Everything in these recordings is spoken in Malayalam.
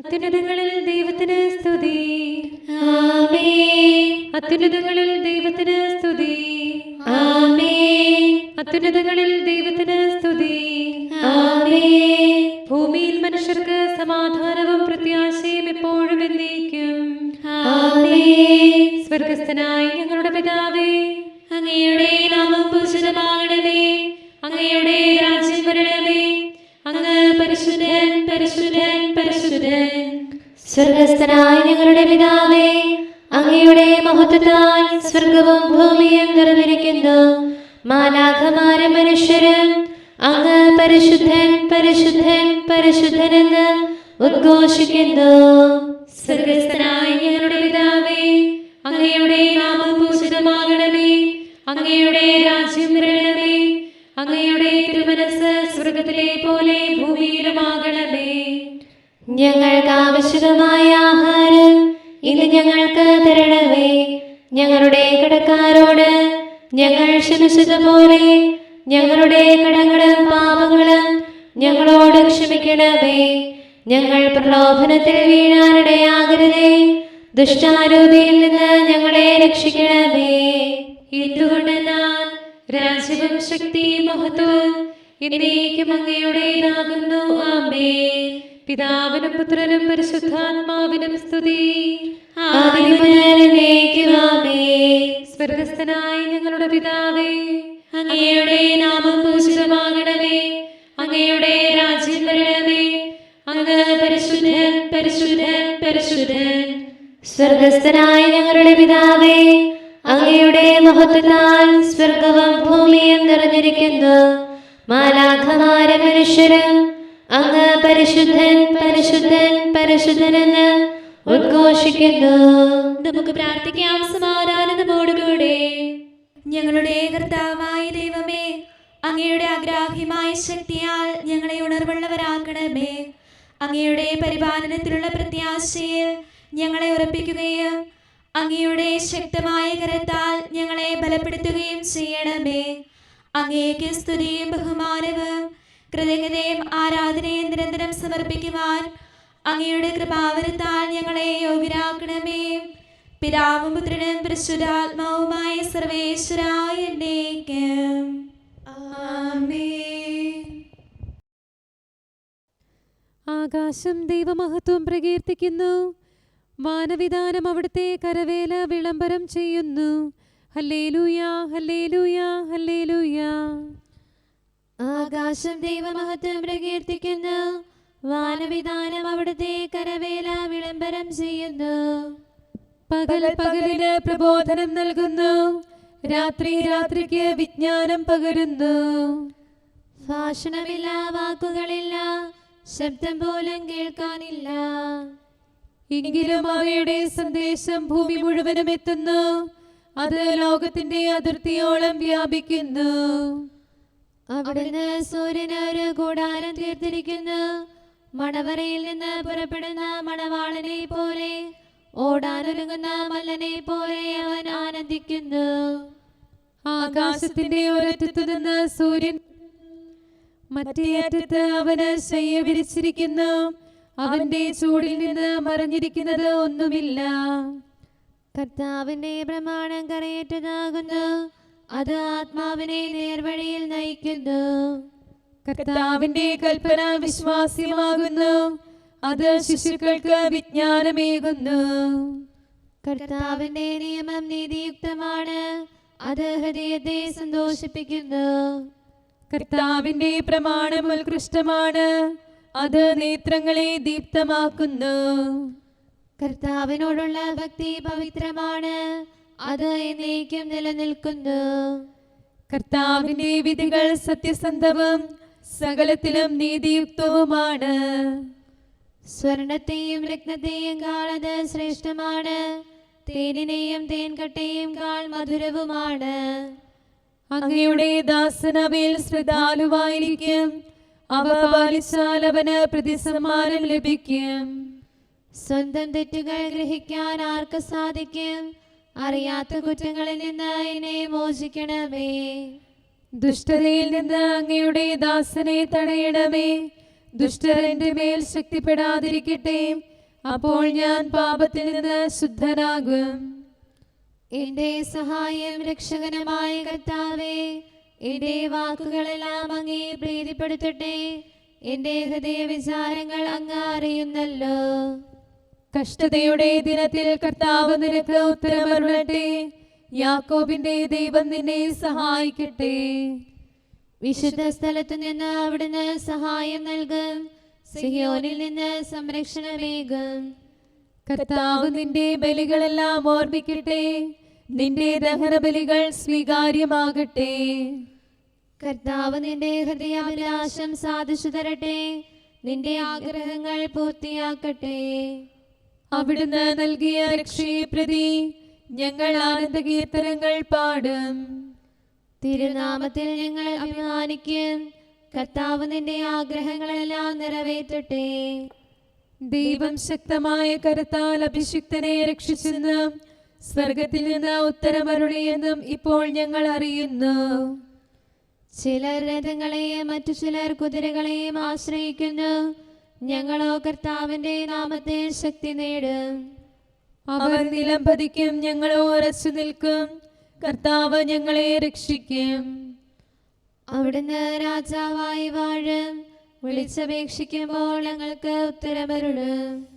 അത്യുന്നതങ്ങളിൽ ദൈവത്തിന് സ്തുതി. ആമേൻ. അത്യുന്നതങ്ങളിൽ ദൈവത്തിന് സ്തുതി. ആമേൻ. അത്യുന്നതങ്ങളിൽ ദൈവത്തിന് സ്തുതി. ആമേൻ. ഭൂമിയിൽ മനുഷ്യർക്ക് സമാധാനവും പ്രത്യാശയും എപ്പോഴും എന്നേക്കും. ആമേൻ. സ്വർഗസ്ഥനായ ഞങ്ങളുടെ പിതാവേ, അങ്ങയുടെ നാമം പൂജിതമാകണമേ. അങ്ങയുടെ രാജ്യം വരണമേ. അങ്ങ് പരിശുദ്ധൻ, പരിശുദ്ധൻ, പരിശുദ്ധൻ. സ്വർഗസ്ഥനായ ഞങ്ങളുടെ പിതാവേ, അങ്ങയുടെ മഹത്വത്താൽ സ്വർഗവും ഭൂമിയും നിറഞ്ഞിരിക്കുന്നു. മാലാഖമാരും മനുഷ്യരും അങ്ങ് പരിശുദ്ധൻ, പരിശുദ്ധൻ, പരിശുദ്ധനെന്ന് ഉദ്ഘോഷിക്കുന്നു. സ്വർഗസ്ഥനായ ഞങ്ങളുടെ പിതാവേ, അങ്ങയുടെ നാമം പൂജിതമാകണമേ. അങ്ങയുടെ രാജ്യം വരണമേ. അങ്ങയുടെ തിരുമനസ്സ് സ്വർഗത്തിലെ പോലെ ഭൂമിയിലുമാകണമേ. ഞങ്ങൾക്ക് ആവശ്യമായ ആഹാരം ഇന്ന് ഞങ്ങൾക്ക് തരണമേ. ഞങ്ങളുടെ കടക്കാരോട് ഞങ്ങൾ ക്ഷമിച്ചതുപോലെ ഞങ്ങളുടെ കടങ്ങളും പാപങ്ങളും ഞങ്ങളോട് ക്ഷമിക്കണമേ. ഞങ്ങൾ പ്രലോഭനത്തിൽ വീഴാനിടയാകരുതേ. ദുഷ്ടാരൂപിയിൽ നിന്ന് ഞങ്ങളെ രക്ഷിക്കണമേ. എന്തുകൊണ്ടെന്നാൽ രാജ്യവും ശക്തിയും മഹത്വവും എന്നേക്കും അങ്ങയുടേതാകുന്നു. ആമേൻ. പിതാവിനും പുത്രനും പരിശുദ്ധാത്മാവിനും സ്തുതി. ആദിയും മുതൽ എന്നേക്കും ആമേൻ. സ്വർഗസ്ഥനായ ഞങ്ങളുടെ പിതാവേ, അങ്ങയുടെ നാമം പൂജിതമാകണമേ. അങ്ങയുടെ രാജ്യം വരണമേ. അങ്ങ് പരിശുദ്ധൻ, പരിശുദ്ധൻ, പരിശുദ്ധൻ. സ്വർഗസ്ഥനായ ഞങ്ങളുടെ പിതാവേ, അങ്ങയുടെ മഹത്വത്താൽ സ്വർഗവും ഭൂമിയും നിറഞ്ഞിരിക്കുന്നു. മാലാഖമാരും മനുഷ്യരും അങ്ങ് പരിശുദ്ധൻ, പരിശുദ്ധൻ, പരിശുദ്ധനെന്ന് ഉദ്ഘോഷിക്കുന്നു. നമുക്ക് പ്രാർത്ഥിക്കാം സമാധാനത്തോടുകൂടെ. ഞങ്ങളുടെ കർത്താവായ ദൈവമേ, അങ്ങയുടെ അഗ്രാഹ്യമായ ശക്തിയാൽ ഞങ്ങളെ ഉണർവുള്ളവരാക്കണമേ. അങ്ങയുടെ പരിപാലനത്തിലുള്ള പ്രത്യാശയിൽ ഞങ്ങളെ ഉറപ്പിക്കുകയും അങ്ങയുടെ ശക്തമായ കരത്താൽ ഞങ്ങളെ ബലപ്പെടുത്തുകയും ചെയ്യണമേ. അങ്ങേക്ക് സ്തുതിയും ബഹുമാനവും കൃതജ്ഞതയും ആരാധനയും നിരന്തരം സമർപ്പിക്കുവാൻ അങ്ങയുടെ കൃപാവരത്താൽ ഞങ്ങളെ യോഗ്യരാക്കണമേ. പിതാവും പുത്രനും പരിശുദ്ധാത്മാവുമായ സർവേശ്വരായ എന്നേക്കും. ആമേൻ. ആകാശം ദൈവമഹത്വം പ്രകീർത്തിക്കുന്നു. വാനവിധാനം അവിടുത്തെ കരവേല വിളംബരം ചെയ്യുന്നു. ഹല്ലേലൂയ, ഹല്ലേലൂയ, ഹല്ലേലൂയ. ആകാശം ദൈവമഹത്വം പ്രകീർത്തിക്കുന്നു. വാനവിധാനം അവിടുത്തെ കരവേല വിളംബരം ചെയ്യുന്നു. പകൽ പകലിന് പ്രബോധനം നൽകുന്നു. രാത്രി രാത്രിക്ക് വിജ്ഞാനം പകരുന്നു. ഭാഷണമില്ല, വാക്കുകളില്ല, ശബ്ദം പോലും കേൾക്കാനില്ല. എങ്കിലും അവയുടെ സന്ദേശം ഭൂമി മുഴുവനും എത്തുന്നു. അത് ലോകത്തിന്റെ അതിർത്തിയോളം വ്യാപിക്കുന്നു. അവിടുന്ന് സൂര്യന് ഒരു കൂടാരം തീർത്തിരിക്കുന്നു. മണവറയിൽ നിന്ന് പുറപ്പെടുന്ന മണവാളനെ പോലെ, ഓടാനൊരുങ്ങുന്ന മല്ലനെ പോലെ അവൻ ആനന്ദിക്കുന്നു. ആകാശത്തിന്റെ ഒരറ്റത്തു നിന്ന് സൂര്യൻ മറ്റേ അറ്റത്ത് അവന് ശയ്യ വിരിച്ചിരിക്കുന്നു. അവന്റെ ചൂടിൽ നിന്ന് മറഞ്ഞിരിക്കുന്നത് ഒന്നുമില്ല. കർത്താവിന്റെ പ്രമാണം കറയേറ്റതാകുന്നു. അത് ആത്മാവിനെ നേർവഴിയിൽ നയിക്കുന്നു. കർത്താവിന്റെ കൽപ്പന വിശ്വാസ്യമാകുന്നു. അത് ശിശുക്കൾക്ക് വിജ്ഞാനമേകുന്നു. കർത്താവിന്റെ നിയമം നീതിയുക്തമാണ്. അത് ഹൃദയത്തെ സന്തോഷിപ്പിക്കുന്നു. കർത്താവിന്റെ പ്രമാണം ഉത്കൃഷ്ടമാണ്. അത് നേത്രങ്ങളെ ദീപ്തമാക്കുന്നു. കർത്താവിനോടുള്ള ഭക്തി പവിത്രമാണ്. അത് എന്നേക്കും നിലനിൽക്കുന്നു. കർത്താവിന്റെ വിധികൾ സത്യസന്ധവും സകലത്തിലും നീതിയുക്തവുമാണ്. സ്വർണത്തെയും രത്നത്തെയും കാൾ അത് ശ്രേഷ്ഠമാണ്. തേനിനെയും തേൻകട്ടയും കാൾ മധുരവുമാണ്. അങ്ങയുടെ ദാസൻ അവയിൽ ശ്രദ്ധാലുവായിരിക്കും. അവ പാലിച്ചാൽ അവന് പ്രതിസമ്മാനം ലഭിക്കും. സ്വന്തം തെറ്റുകൾ ഗ്രഹിക്കാൻ ആർക്ക് സാധിക്കും? അറിയാത്ത കുറ്റങ്ങളിൽ നിന്ന് എന്നെ മോചിക്കണമേ. ദുഷ്ടതയിൽ നിന്ന് അങ്ങയുടെ ദാസനെ തടയണമേ. ദുഷ്ടർ എന്റെ മേൽ ശക്തിപ്പെടാതിരിക്കട്ടെ. അപ്പോൾ ഞാൻ പാപത്തിൽ നിന്ന് ശുദ്ധനാകും. എന്റെ സഹായം രക്ഷകനുമായ കർത്താവേ, എന്റെ വാക്കുകളെല്ലാം അങ്ങേ പ്രീതിപ്പെടുത്തട്ടെ. എന്റെ ഹൃദയ വിചാരങ്ങൾ അങ്ങ് അറിയുന്നല്ലോ. കഷ്ടതയുടെ ദിനത്തിൽ കർത്താവ് നിനക്ക് ഉത്തരമരുളട്ടെ. യാക്കോബിന്റെ ദൈവം നിന്നെ സഹായിക്കട്ടെ. വിശുദ്ധ സ്ഥലത്തു നിന്ന് അവിടുന്ന് സഹായം നൽകും. സിഹ്യോനിൽ നിന്ന് സംരക്ഷണമേകും. കർത്താവ് നിന്റെ ബലികളെല്ലാം ഓർമ്മിക്കട്ടെ. നിന്റെ ദഹനബലികൾ സ്വീകാര്യമാകട്ടെ. കർത്താവ് നിന്റെ ഹൃദയാഭിലാഷം സാധിച്ചു തരട്ടെ. നിന്റെ ആഗ്രഹങ്ങൾ പൂർത്തിയാക്കട്ടെ. അവിടുന്ന് നൽകിയ രക്ഷയെ പ്രതി ഞങ്ങൾ ആനന്ദകീർത്തനങ്ങൾ പാടും. തിരുനാമത്തിൽ ഞങ്ങൾ അഭിമാനിക്കും. കർത്താവ് നിന്റെ ആഗ്രഹങ്ങളെല്ലാം നിറവേറ്റട്ടെ. ദൈവം ശക്തമായ കരത്താൽ അഭിഷിക്തനെ രക്ഷിച്ചെന്നും സ്വർഗത്തിൽ നിന്ന് ഉത്തരമരുളിയെന്നും ഇപ്പോൾ ഞങ്ങൾ അറിയുന്നു. ചിലർ രഥങ്ങളെയും മറ്റു ചിലർ കുതിരകളെയും ആശ്രയിക്കുന്നു. ഞങ്ങളോ കർത്താവിന്റെ നാമത്തിൽ ശക്തി നേടും. അവർ നിലം പതിക്കും, ഞങ്ങളോ ഉറച്ചു നിൽക്കും. കർത്താവ് ഞങ്ങളെ രക്ഷിക്കും. അവിടുന്ന് രാജാവായി വാഴും. വിളിച്ചപേക്ഷിക്കുമ്പോൾ ഞങ്ങൾക്ക് ഉത്തരമരുളും.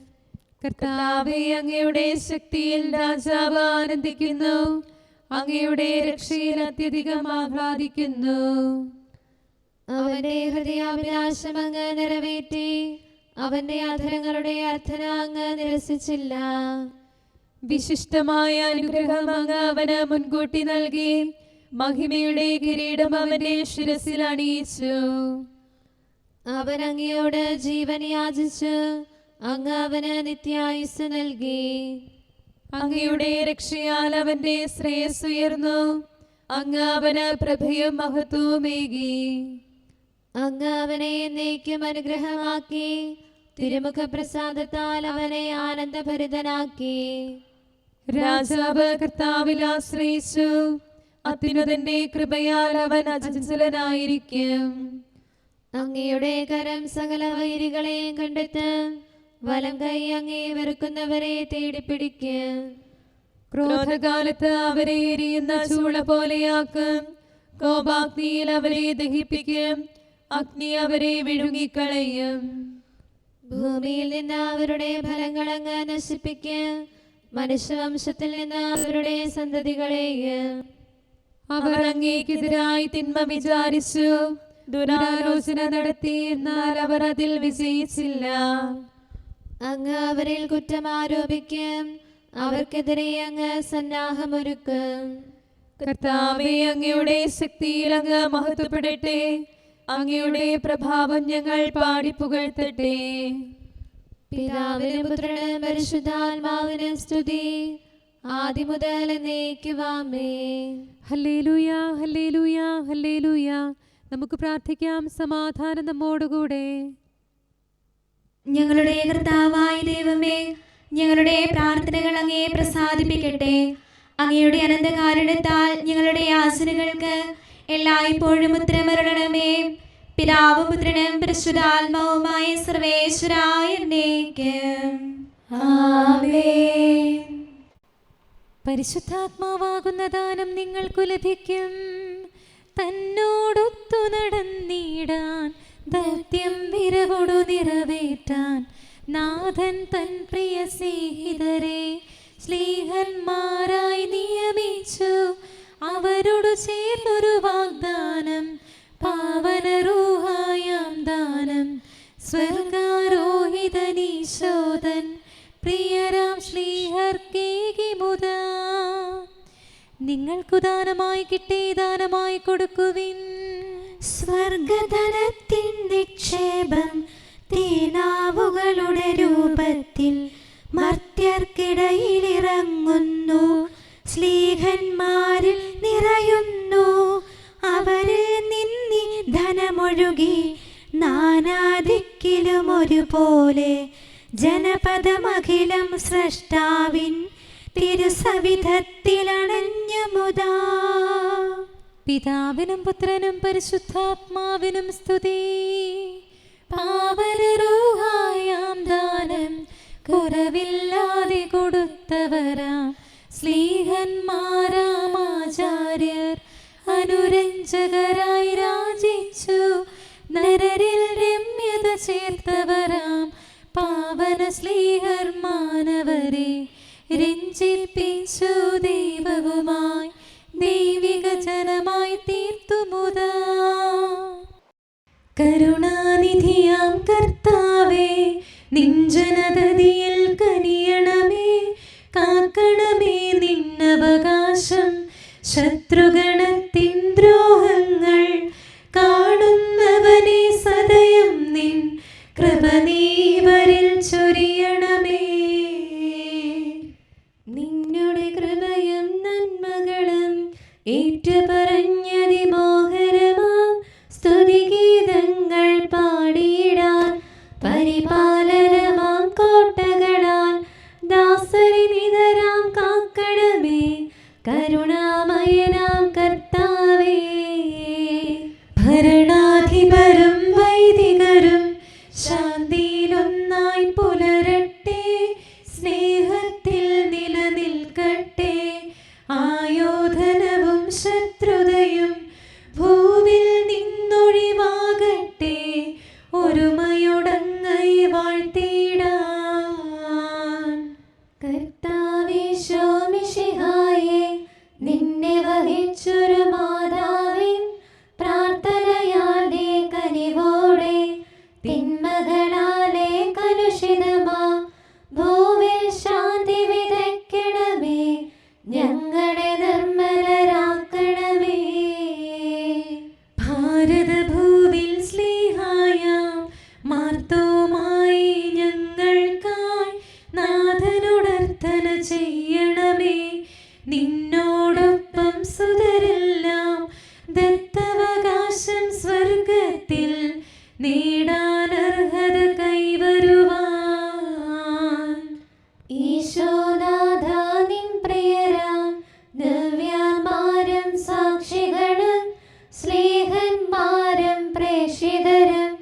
കർത്താവേ, അങ്ങയുടെ ശക്തിയിൽ രാജാവ് ആനന്ദിക്കുന്നു. അങ്ങയുടെ രക്ഷയിൽ അത്യധികം ആഹ്ലാദിക്കുന്നു. അവന്റെ ഹൃദയാഭിലാഷം അങ്ങ് നിറവേറ്റി. അവന്റെ അധരങ്ങളുടെ അർത്ഥന അങ്ങ് നിരസിച്ചില്ല. വിശിഷ്ടമായ അനുഗ്രഹം അങ്ങ് അവന് മുൻകൂട്ടി നൽകി. മഹിമയുടെ കിരീടം അവന്റെ ശിരസിൽ അണിയിച്ചു. അവൻ അങ്ങയോട് ജീവൻ യാചിച്ചു. അങ്ങ് അവന് നിത്യായുസ് നൽകി. അങ്ങയുടെ രക്ഷയാൽ അവന്റെ ശ്രേയസ് ഉയർന്നു. അങ്ങ് അവന് പ്രഭയും മഹത്വമേകി. അങ്ങ് അവനെ എന്നേക്കും അനുഗ്രഹമാക്കി. തിരുമുഖ പ്രസാദത്താൽ അവനെ ആനന്ദഭരിതനാക്കി. രാജാവ് കർത്താവിൽ ആശ്രയിച്ചു. അത്യുന്നതന്റെ കൃപയാൽ അവൻ അചഞ്ചലനായിരിക്കും. അങ്ങയുടെ കരം സകല വൈരികളെയും കണ്ടെത്തും. വലം കൈ അങ്ങേ വെറുക്കുന്നവരെ തേടിപ്പിടിക്കും. ക്രോധകാലത്ത് അവരെ എരിയുന്ന ചൂള പോലെയാക്കും. കോപാഗ്നിയിൽ അവരെ ദഹിപ്പിക്കും. അഗ്നി അവരെ വിഴുങ്ങിക്കളയും. ഭൂമിയിൽ നിന്ന് അവരുടെ ഫലങ്ങൾ അങ്ങ് നശിപ്പിക്കും. മനുഷ്യവംശത്തിൽ നിന്ന് അവരുടെ സന്തതികളെയും. അവർ അങ്ങേക്കെതിരായി തിന്മ വിചാരിച്ചു. ദുരാലോചന നടത്തി, എന്നാൽ അവർ അതിൽ വിജയിച്ചില്ല. അങ്ങ് അവരിൽ കുറ്റം ആരോപിക്കും. അവർക്കെതിരെ അങ്ങ് സന്നാഹമൊരുക്കും. കർത്താവേ, അങ്ങയുടെ ശക്തിയിൽ അങ്ങ് മഹത്വപ്പെടട്ടെ. അങ്ങയുടെ പ്രഭാവം ഞങ്ങൾ പാടിപ്പുകഴ്ത്തട്ടെ. പിതാവിനും പുത്രനും പരിശുദ്ധാത്മാവിനും സ്തുതി. ആദിമുതൽ എന്നേക്കുവാമേ. ഹല്ലേലൂയ, ഹല്ലേലൂയ, ഹല്ലേലൂയ. നമുക്ക് പ്രാർത്ഥിക്കാം. സമാധാനം നമ്മോടുകൂടെ. ഞങ്ങളുടെ കർത്താവായ ദൈവമേ, ഞങ്ങളുടെ പ്രാർത്ഥനകൾ അങ്ങേ പ്രസാദിപ്പിക്കട്ടെ. അങ്ങയുടെ അനന്തകാരുണ്യത്താൽ ഞങ്ങളുടെ യാചനകൾക്ക് എല്ലായ്പ്പോഴും ഉത്തരമരുളണമേ. പിതാവും പുത്രനും പരിശുദ്ധാത്മാവുമായ സർവേശ്വരായ എന്നേക്കും ആമേൻ. പരിശുദ്ധാത്മാവാകുന്ന ദാനം നിങ്ങൾക്കു ലഭിക്കും. തന്നോടൊത്തു നടന്നിടാൻ ദൗത്യം വിരവോടു നിറവേറ്റാൻ നാഥൻ തൻ പ്രിയ സ്നേഹിതരെ സ്ലീഹന്മാരായി നിയമിച്ചു. അവരോടു ചേർന്നൊരു വാഗ്ദാനം, പാവന റൂഹായാം ദാനം. സ്വർഗാരോഹിതനീശോദൻ പ്രിയരാം ശ്ലീഹർക്കേകി മുതാ. നിങ്ങൾക്കു ദാനമായി കിട്ടി, ദാനമായി കൊടുക്കുവിൻ. സ്വർഗധനത്തിൻ നിക്ഷേപം തീനാവുകളുടെ രൂപത്തിൽ മർത്യർക്കിടയിലിറങ്ങുന്നു. സ്ലീഹന്മാരിൽ നിറയുന്നു. അവരിൽ നിന്നി ധനമൊഴുകി നാനാദിക്കിലും ഒരുപോലെ. ജനപദമഖിലം സ്രഷ്ടാവിൻ തിരുസവിധത്തിലണഞ്ഞു മുതാ. പിതാവിനും പുത്രനും പരിശുദ്ധാത്മാവിനും സ്തുതി. പാവന റൂഹായാം ദാനം കുറവ് രക്ഷകരായി രാജിച്ചു നരരിൽ രമ്യത ചേർത്തവരാം പാവന സ്ലീഹർ മാനവരെ രഞ്ജിപ്പിച്ചു ദൈവവുമായി ദൈവിക ജനമായി തീർത്തുമുതാ. കരുണാനിധിയാം കർത്താവേ, നിൻ ജനതതിയിൽ കനിയണമേ, കാക്കണമേ നിന്നവകാശം. ശത്രുഗണത്തിൻ ദ്രോഹങ്ങൾ കാണുന്നവനെ സദയം നിൻ കൃപ നീവരിൽ ചൊരിയണമേ. നിന്നുടെ കൃപയും നന്മകളും ഏറ്റുപറഞ്ഞതിമോഹരമാം സ്തുതിഗീതങ്ങൾ പാടിയിടാൻ പരിപാലനമാം കോട്ടകളാൽ ദാസരി നിതരാം കാക്കണമേ കരുണാമയനാം കർത്താവേ. ഭരണാധിപരും വൈദികരും ശാന്തിയിലൊന്നായി പുലരട്ടെ, സ്നേഹത്തിൽ നിലനിൽക്കട്ടെ. ആയോധനവും ശത്രുതയും ഭൂവിൽ നിന്നൊഴിവാകട്ടെ, ഒരുമയോടങ്ങൈ വാഴ്ത്തിടാൻ. കർത്താവേ ശോമിശിഹായേ, നിന്നെ വഹിച്ചൊരു മാതാവിൻ പ്രാർത്ഥനയാലെ കനിവോടെ തിന്മകളാലെ കലുഷിതമാ ഭൂവിൽ ശാന്തി വിതയ്ക്കണമേ, ഞങ്ങളെ നിർമ്മലരാക്കണമേ. ഭാരതഭൂവിൽ സ്ലീഹായാം മാർത്തോമായി ഞങ്ങൾക്കായി നാഥനോടർത്ഥന ചെയ്യണമേ. നിന്നോടൊപ്പം സുതരെല്ലാം ദത്തവകാശം സ്വർഗത്തിൽ നേടാനർഹത കൈവരുവാൻ. ഈശോനാഥ നിൻ പ്രിയരാം ദിവ്യന്മാരും സാക്ഷികളും സ്നേഹന്മാരും പ്രേക്ഷിതരും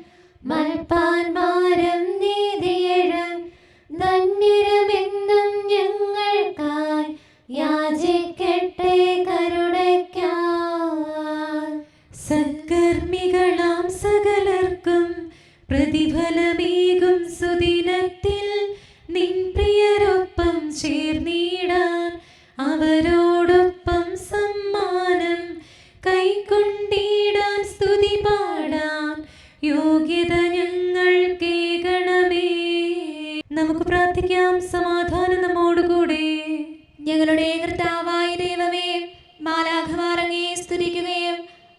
മൽപ്പാന്മാരും നീതിയരും ധന്യരുമെന്നും ഞങ്ങൾക്കായി യാചിക്കട്ടെ കരുണയ്ക്കായി. സത്കർമ്മികളാം സകലർക്കും പ്രതിഫലമേകും സുദിനത്തിൽ നിൻ പ്രിയരൊപ്പം ചേർന്നിടാൻ അവരോടൊപ്പം സമ്മാനം കൈക്കൊണ്ടിടാൻ സ്തുതി പാടാൻ യോഗ്യത ഞങ്ങൾക്കേകണമേ. നമുക്ക് പ്രാർത്ഥിക്കാം. സമാധാനം നമ്മോടുകൂടെ. ഞങ്ങളുടെ കർത്താവായ ദൈവമേ, മാലാഖമാർ അങ്ങേ സ്തുതിക്കുകയും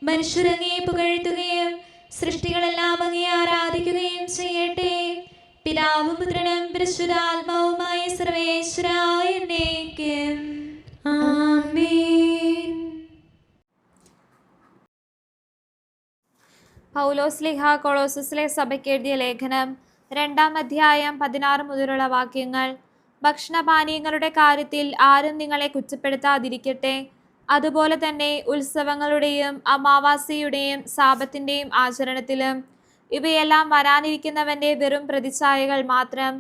മനുഷ്യരങ്ങേ പുകഴ്ത്തുകയും സൃഷ്ടികളെല്ലാം അങ്ങേ ആരാധിക്കുകയും ചെയ്യട്ടെ. പിതാവും പുത്രനും പരിശുദ്ധാത്മാവുമായ സർവേശ്വരായ എന്നേക്കും ആമേൻ. പൗലോസ്ലിഹ കൊളോസസിലെ സഭയ്ക്ക് എഴുതിയ ലേഖനം 2-ാം അധ്യായം 16 മുതലുള്ള വാക്യങ്ങൾ. ഭക്ഷണപാനീയങ്ങളുടെ കാര്യത്തിൽ ആരും നിങ്ങളെ കുറ്റപ്പെടുത്താതിരിക്കട്ടെ. അതുപോലെ തന്നെ ഉത്സവങ്ങളുടെയും അമാവാസിയുടെയും സാപത്തിൻ്റെയും ആചരണത്തിലും ഇവയെല്ലാം വരാനിരിക്കുന്നവൻ്റെ വെറും പ്രതിച്ഛായകൾ മാത്രം.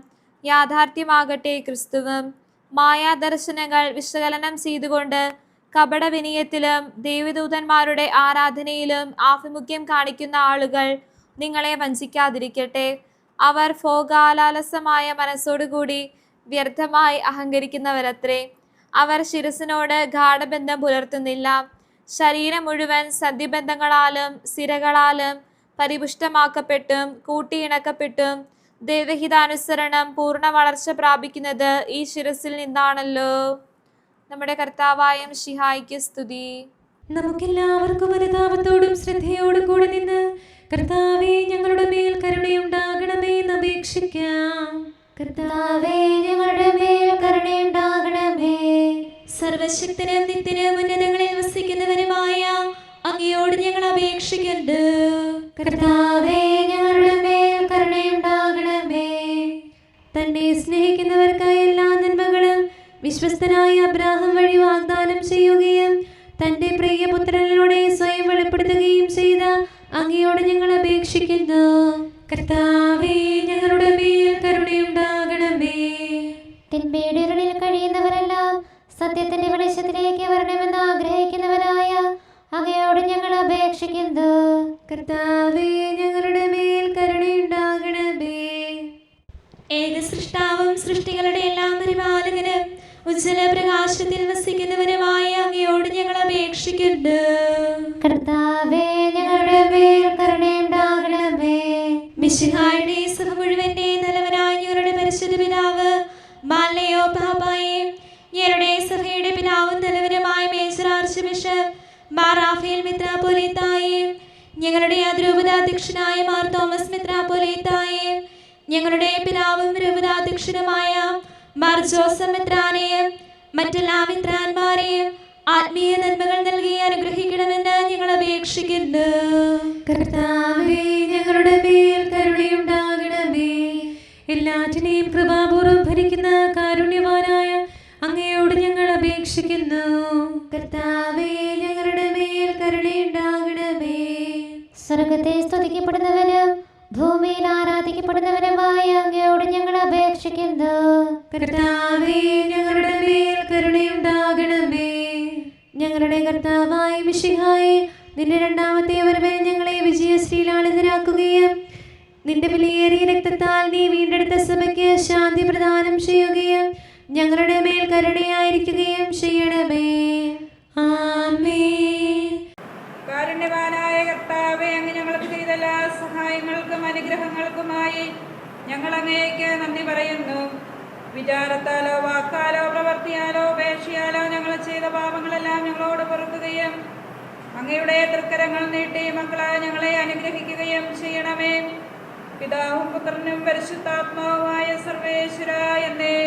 യാഥാർത്ഥ്യമാകട്ടെ ക്രിസ്തുവും. മായാദർശനങ്ങൾ വിശകലനം ചെയ്തുകൊണ്ട് കപടവിനയത്തിലും ദൈവദൂതന്മാരുടെ ആരാധനയിലും ആഭിമുഖ്യം കാണിക്കുന്ന ആളുകൾ നിങ്ങളെ വഞ്ചിക്കാതിരിക്കട്ടെ. അവർ ഭോഗാലാലസമായ മനസ്സോടുകൂടി വ്യർത്ഥമായി അഹങ്കരിക്കുന്നവരത്രേ. അവർ ശിരസിനോട് ഗാഠബന്ധം പുലർത്തുന്നില്ല. ശരീരം മുഴുവൻ സന്ധിബന്ധങ്ങളാലും സിരകളാലും പരിപുഷ്ടമാക്കപ്പെട്ടും കൂട്ടിയിണക്കപ്പെട്ടും ദൈവഹിതാനുസരണം പൂർണ്ണ വളർച്ച പ്രാപിക്കുന്നത് ഈ ശിരസിൽ നിന്നാണല്ലോ. നമ്മുടെ കർത്താവായ മിശിഹായ്ക്ക് സ്തുതി. നമുക്കെല്ലാവർക്കും അനുതാപത്തോടും ശ്രദ്ധയോടും കൂടെ നിന്ന് കർത്താവേ ഞങ്ങളുടെ മേൽ കരുണയുണ്ടാകണമേ എന്ന് അപേക്ഷിക്കാം. കർത്താവേ ഞങ്ങളുടെ മേൽ കരുണയുണ്ടാകണമേ. സർവശക്തനും നിത്യനും ഉന്നതങ്ങളിൽ വസിക്കുന്നവനുമായ അങ്ങയോട് ഞങ്ങൾ അപേക്ഷിക്കുന്നു. കർത്താവേ ഞങ്ങളുടെ മേൽ കരുണയുണ്ടാകണമേ. തന്നെ സ്നേഹിക്കുന്നവർക്കായി എല്ലാ നന്മകളും വിശ്വസ്തനായ അബ്രാഹാം വഴി വാഗ്ദാനം ചെയ്യുകയും തന്റെ പ്രിയപുത്രനിലൂടെ സ്വയം വെളിപ്പെടുത്തുകയും ചെയ്ത അങ്ങയോട് ഞങ്ങൾ അപേക്ഷിക്കുന്നു. കർത്താവേ ഞങ്ങളുടെ മേൽ കരുണയുണ്ടാകണമേ. തിന്മയുടെ ഇരുളിൽ കഴിയുന്നവരെല്ലാം സത്യത്തിന്റെ വെളിച്ചത്തിലേക്ക് വരണമെന്ന് ആഗ്രഹിക്കുന്നവരായ അങ്ങയോട് ഞങ്ങൾ അപേക്ഷിക്കുന്നു. കർത്താവേ ഞങ്ങളുടെ മേൽ കരുണയുണ്ടാകണമേ. ഏകസൃഷ്ടാവും സൃഷ്ടികളുടെ എല്ലാം പരിപാലകനും ഉജ്ജ്വല പ്രകാശത്തിൽ വസിക്കുന്നവനുമായ അങ്ങയോട് ഞങ്ങൾ അപേക്ഷിക്കുന്നു. കർത്താവേ ഞങ്ങളുടെ മേൽ കരുണയുണ്ടാകണമേ. മിശിഹായുടെ സഭ മുഴുവന്റെ നല്ലവനായ ഞങ്ങളുടെ പരിശുദ്ധ പിതാവ് മാലയോ പാപ്പായെ, ഞങ്ങളുടെ സഭയുടെ പിതാവും തലവനുമായ major archbishop Mar Raphael മെത്രാപ്പോലീത്തായെ, ഞങ്ങളുടെ അതിരൂപതാധ്യക്ഷനായ മാർ തോമസ് മെത്രാപ്പോലീത്തായെ, ഞങ്ങളുടെ പിതാവും രൂപതാധ്യക്ഷനുമായ മാർ ജോസഫ് മെത്രാനെയും മറ്റെല്ലാ മെത്രാന്മാരെയും ആത്മീയ നന്മകൾ നൽകി അനുഗ്രഹിക്കണമെന്ന് ഞങ്ങൾ അപേക്ഷിക്കുന്നു. കർത്താവേ ഞങ്ങളുടെ മേൽ കരുണയുണ്ടാകണമേ. എല്ലാറ്റിനെയും കൃപാപൂർവ്വം ഭരിക്കുന്ന കാരുണ്യവാനായ അങ്ങയോട് ഞങ്ങൾ അപേക്ഷിക്കുന്നു. കർത്താവേ ഞങ്ങളുടെ മേൽ കരുണയുണ്ടാകണമേ. സ്വർഗത്തെ സ്തുതിക്കപ്പെടുന്നവനും ഭൂമിയിൽ ആരാധിക്കപ്പെടുന്നവനുമായ അങ്ങയോട് ഞങ്ങൾ അപേക്ഷിക്കുന്നു. കർത്താവേ ഞങ്ങളുടെ മേൽ കരുണയുണ്ടാകണമേ. ഞങ്ങളുടെ കർത്താവായ മിശിഹായേ, നിന്റെ രണ്ടാമത്തെ വരവിൽ ഞങ്ങളെ വിജയശ്രീലാളിതരാക്കുകയും നിന്റെ വിലയേറിയ രക്തത്താൽ നീ വീണ്ടെടുത്ത സഭയ്ക്ക് ശാന്തി പ്രദാനം ചെയ്യുകയും ഞങ്ങളുടെ മേൽ കരുണയായിരിക്കുകയും ചെയ്യണമേ. ആമേൻ. കാരുണ്യവാനായ കർത്താവേ, അങ്ങ് ഞങ്ങൾക്ക് ചെയ്ത എല്ലാ സഹായങ്ങൾക്കും അനുഗ്രഹങ്ങൾക്കുമായി ഞങ്ങൾ അങ്ങേക്ക് നന്ദി പറയുന്നു. വിചാരത്താലോ വാക്കാലോ പ്രവർത്തിയാലോ ഉപേക്ഷയാലോ ഞങ്ങൾ ചെയ്ത പാപങ്ങളെല്ലാം ഞങ്ങളോട് പൊറുക്കുകയും അങ്ങയുടെ തൃക്കരങ്ങൾ നീട്ടി മക്കളായ ഞങ്ങളെ അനുഗ്രഹിക്കുകയും ചെയ്യണമേ. പിതാവും പുത്രനും പരിശുദ്ധാത്മാവുമായ സർവേശ്വര എന്നേ